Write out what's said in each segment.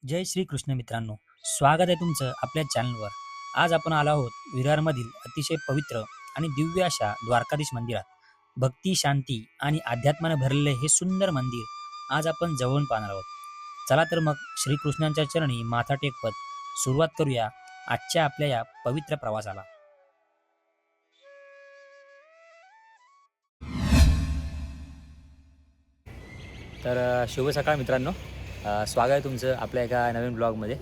जय श्री कृष्ण मित्रांनो, स्वागत आहे तुमचं आपल्या चॅनलवर. आज आपण आलो आहोत विरारमधील अतिशय पवित्र आणि दिव्य अशा द्वारकाधीश मंदिरात. भक्ती, शांती आणि अध्यात्माने भरलेले हे सुंदर मंदिर आज आपण जवळून पाहणार आहोत. चला तर मग श्रीकृष्णांच्या चरणी माथा टेकवत सुरुवात करूया आजच्या आपल्या या पवित्र प्रवासाला. तर शुभ सकाळ मित्रांनो. स्वागत आहे तुमचं आपल्या एका नवीन ब्लॉगमध्ये.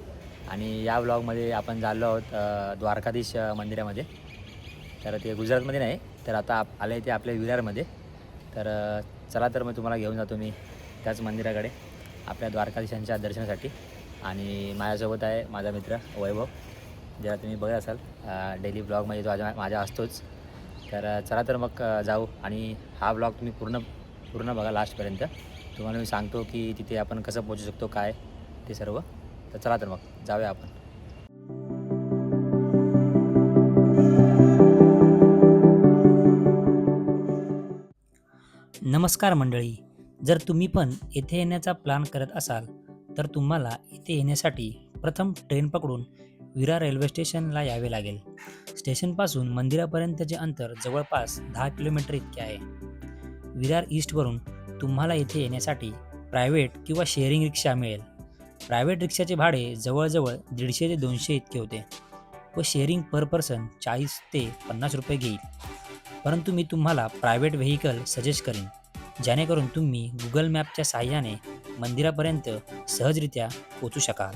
आणि या ब्लॉगमध्ये आपण चाललो आहोत द्वारकाधीश मंदिरामध्ये. तर ते गुजरातमध्ये नाही, तर आता आलं आहे ते आपल्या विरारमध्ये. तर चला तर मग तुम्हाला घेऊन जातो मी त्याच मंदिराकडे आपल्या द्वारकाधीशांच्या दर्शनासाठी. आणि माझ्यासोबत आहे माझा मित्र वैभव, ज्याला तुम्ही बघत असाल डेली ब्लॉगमध्ये तो माझ्या असतोच. तर चला तर मग जाऊ आणि हा ब्लॉग तुम्ही पूर्ण बघा लास्टपर्यंत. तुम्हाला मी सांगतो की तिथे आपण कसं पोहोचू शकतो, काय ते सर्व. तर चला तर मग जाऊया आपण. नमस्कार मंडळी. जर तुम्ही पण येथे येण्याचा प्लॅन करत असाल तर तुम्हाला इथे येण्यासाठी प्रथम ट्रेन पकडून विरार रेल्वे स्टेशनला यावे लागेल. स्टेशनपासून मंदिरापर्यंतचे अंतर जवळपास 10 किलोमीटर इतके आहे. विरार ईस्टवरून तुम्हाला इथे येण्यासाठी प्रायव्हेट किंवा शेअरिंग रिक्षा मिळेल. प्रायव्हेट रिक्षाचे भाडे जवळजवळ 150 ते 200 इतके होते व शेअरिंग पर पर्सन 40 ते 50 रुपये घेईल. परंतु मी तुम्हाला प्रायव्हेट व्हेकल सजेस्ट करीन, जेणेकरून तुम्ही गुगल मॅपच्या साहाय्याने मंदिरापर्यंत सहजरित्या पोहोचू शकाल.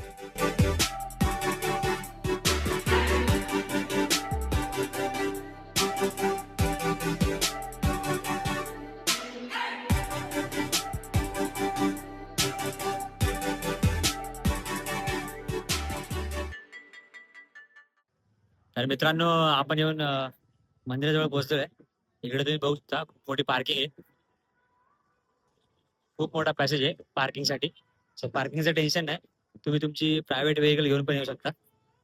तर मित्रांनो, आपण येऊन मंदिराजवळ पोहोचतोय. इकडे तुम्ही बघू शकता, खूप मोठी पार्किंग आहे, खूप मोठा पॅसेज आहे पार्किंगसाठी. सो पार्किंगचं टेन्शन नाही, तुम्ही तुमची प्रायव्हेट व्हेकल घेऊन पण येऊ शकता.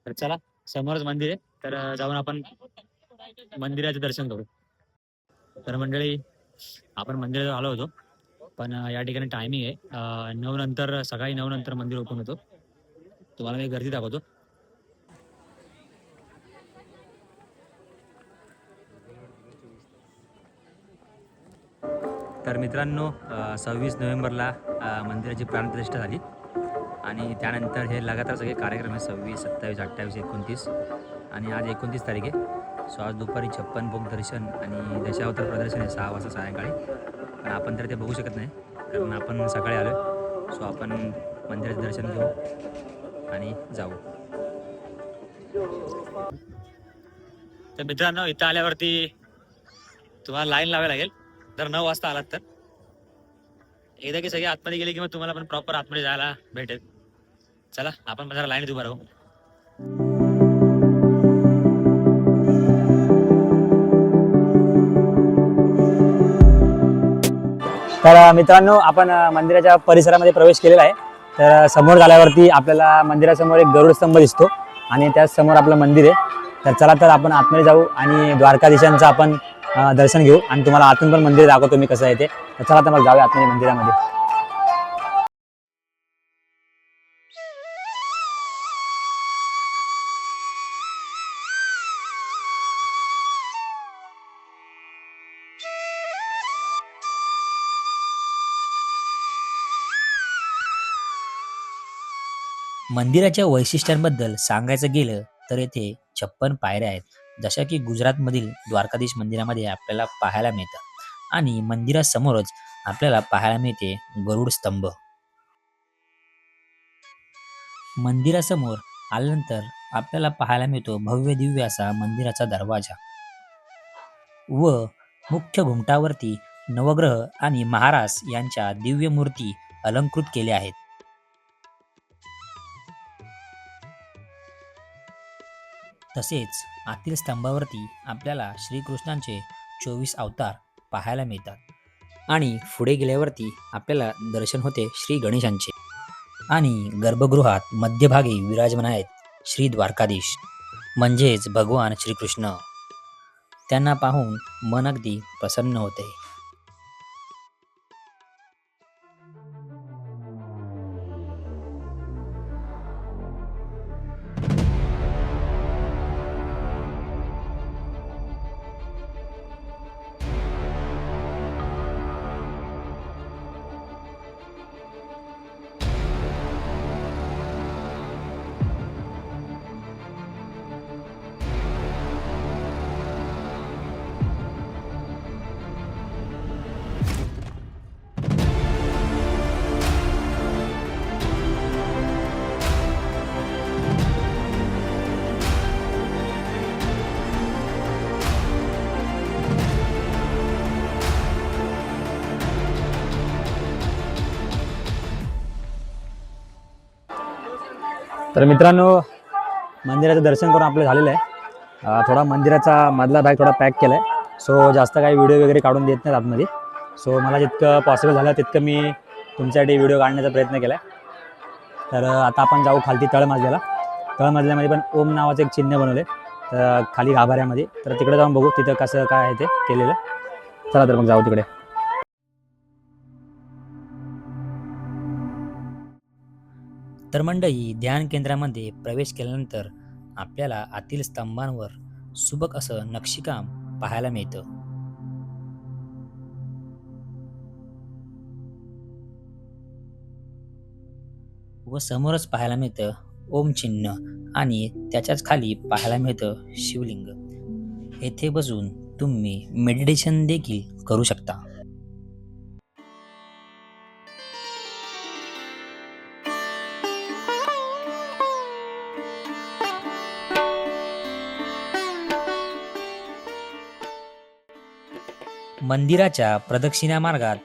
तर चला, समोरच मंदिर आहे, तर जाऊन आपण मंदिराचं दर्शन करू. तर मंडळी, आपण मंदिराजवळ आलो होतो, पण या ठिकाणी टायमिंग आहे 9 नंतर, सकाळी 9 नंतर मंदिर ओपन होतो. तुम्हाला मी गर्दी दाखवतो. तर मित्रांनो, 26 नोव्हेंबरला मंदिराची प्राणप्रतिष्ठा झाली आणि त्यानंतर हे लगातार सगळे कार्यक्रम आहे. 26, 27, 28, 29 आणि आज 29 तारीख आहे. सो आज दुपारी 56 भोग दर्शन आणि दशावतार प्रदर्शन आहे 6 वाजता सायंकाळी. पण आपण तर ते बघू शकत नाही, कारण आपण सकाळी आलो आहे. सो आपण मंदिराचं दर्शन घेऊ आणि जाऊ. तर मित्रांनो, इथं आल्यावरती तुम्हाला लाईन लावावी लागेल जर 9 वाजता आलात तर. एकदा की सगळे आतमध्ये गेले की मग तुम्हाला पण प्रॉपर आतमध्ये जायला भेटेल. चला, आपण जरा लाईनीत उभा राहू. तर मित्रांनो, आपण मंदिराच्या परिसरामध्ये प्रवेश केलेला आहे. तर समोर झाल्यावरती आपल्याला मंदिरासमोर एक गरुड स्तंभ दिसतो आणि त्याच समोर आपलं मंदिर आहे. तर चला तर आपण आतमध्ये जाऊ आणि द्वारकाधीशांचं आपण दर्शन घेऊ आणि तुम्हाला आतून पण मंदिर दाखवतो मी कसं आहे ते. तर चला तर मग जाऊया आतमध्ये मंदिरामध्ये. मंदिराच्या वैशिष्ट्यांबद्दल सांगायचं गेलं तर येथे 56 पायऱ्या आहेत, जशा की गुजरातमधील द्वारकाधीश मंदिरामध्ये आपल्याला पाहायला मिळतात. आणि मंदिरासमोरच आपल्याला पाहायला मिळते गरुड स्तंभ. मंदिरासमोर आल्यानंतर आपल्याला पाहायला मिळतो भव्य दिव्य असा मंदिराचा दरवाजा व मुख्य घुमटावरती नवग्रह आणि महाराज यांच्या दिव्य मूर्ती अलंकृत केल्या आहेत. तसेच आतील स्तंभावरती आपल्याला श्रीकृष्णांचे 24 अवतार पाहायला मिळतात. आणि पुढे गेल्यावरती आपल्याला दर्शन होते श्री गणेशांचे. आणि गर्भगृहात मध्यभागी विराजमान आहेत श्री द्वारकाधीश, म्हणजेच भगवान श्रीकृष्ण. त्यांना पाहून मन अगदी प्रसन्न होते. तर मित्रांनो, मंदिराचं दर्शन करून आपलं झालेलं आहे. थोडा मंदिराचा मधला भाग थोडा पॅक केला आहे, सो जास्त काही व्हिडिओ वगैरे काढून देत नाहीत आतमध्ये. सो मला जितकं पॉसिबल झालं तितकं मी तुमच्यासाठी व्हिडिओ काढण्याचा प्रयत्न केला आहे. तर आता आपण जाऊ खालती तळमजल्याला. तळमजल्यामध्ये पण ओम नावाचं एक चिन्ह बनवलं आहे तर खाली गाभाऱ्यामध्ये. तर तिकडे जाऊन बघू तिथं कसं काय आहे ते केलेलं. चला तर मग जाऊ तिकडे. तर मंडळी, ध्यान केंद्रामध्ये प्रवेश केल्यानंतर आपल्याला आतील स्तंभांवर सुबक असं नक्षीकाम पाहायला मिळतं. व समोरच पाहायला मिळतं ओम चिन्ह आणि त्याच्याच खाली पाहायला मिळतं शिवलिंग. येथे बसून तुम्ही मेडिटेशन देखील करू शकता. मंदिराच्या प्रदक्षिणा मार्गात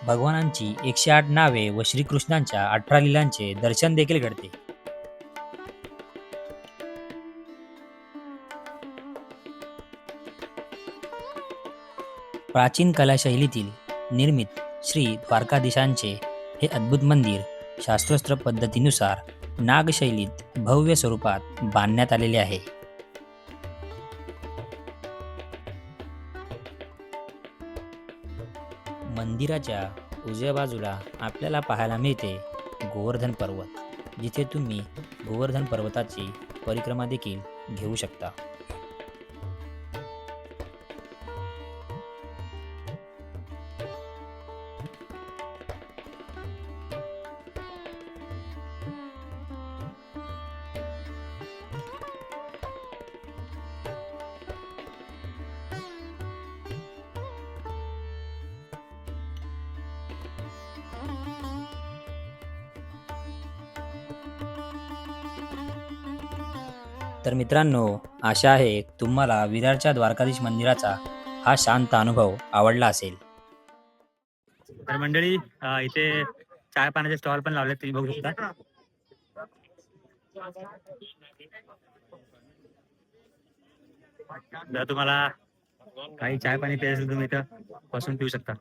भगवानांची 108 नावे व श्रीकृष्णांच्या 18 लीलांचे दर्शन देखील घडते. प्राचीन कलाशैलीतील निर्मित श्री द्वारकाधीशांचे हे अद्भुत मंदिर शास्त्रोक्त पद्धतीनुसार नागशैलीत भव्य स्वरूपात बांधण्यात आलेले आहे. मंदिराच्या उजव्या बाजूला आपल्याला पाहायला मिळते गोवर्धन पर्वत, जिथे तुम्ही गोवर्धन पर्वताची परिक्रमा देखील घेऊ शकता. तर मित्रांनो, आशा आहे तुम्हाला विरारच्या द्वारकाधीश मंदिराचा हा शांत अनुभव आवडला असेल. तर मंडळी, इथे चाय पाण्याचे स्टॉल पण लावले, तुम्ही बघू शकता. जर तुम्हाला काही चाय पाणी प्यायचं असेल तुम्ही इथं बसून पिऊ शकता.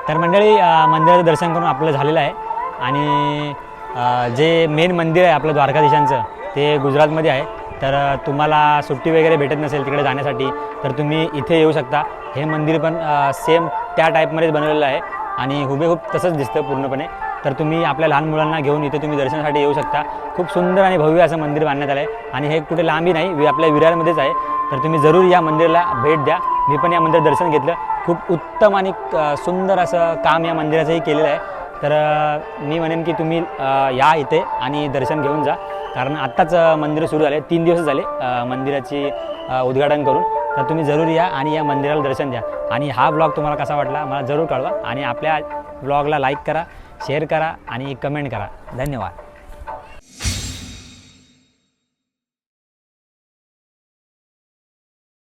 तर मंडळी, मंदिराचं दर्शन करून आपलं झालेलं आहे. आणि जे मेन मंदिर आहे आपलं द्वारकाधीशांचं ते गुजरातमध्ये आहे. तर तुम्हाला सुट्टी वगैरे भेटत नसेल तिकडे जाण्यासाठी तर तुम्ही इथे येऊ शकता. हे मंदिर पण सेम त्या टाईपमध्येच बनवलेलं आहे आणि हुबेहूब तसंच दिसतं पूर्णपणे. तर तुम्ही आपल्या लहान मुलांना घेऊन इथे तुम्ही दर्शनासाठी येऊ शकता. खूप सुंदर आणि भव्य असं मंदिर बांधण्यात आलं आहे आणि हे कुठे लांबी नाही, आपल्या विरारमध्येच आहे. तर तुम्ही जरूर या मंदिराला भेट द्या. मी पण या मंदिरात दर्शन घेतलं. खूप उत्तम आणि सुंदर असं काम या मंदिराचंही केलेलं आहे. तर मी म्हणेन की तुम्ही या इथे आणि दर्शन घेऊन जा, कारण आत्ताच मंदिर सुरू झाले, 3 दिवस झाले मंदिराची उद्घाटन करून. तर तुम्ही जरूर या आणि या मंदिराला दर्शन द्या. आणि हा ब्लॉग तुम्हाला कसा वाटला मला जरूर कळवा आणि आपल्या ब्लॉगला लाईक करा, शेअर करा आणि कमेंट करा. धन्यवाद.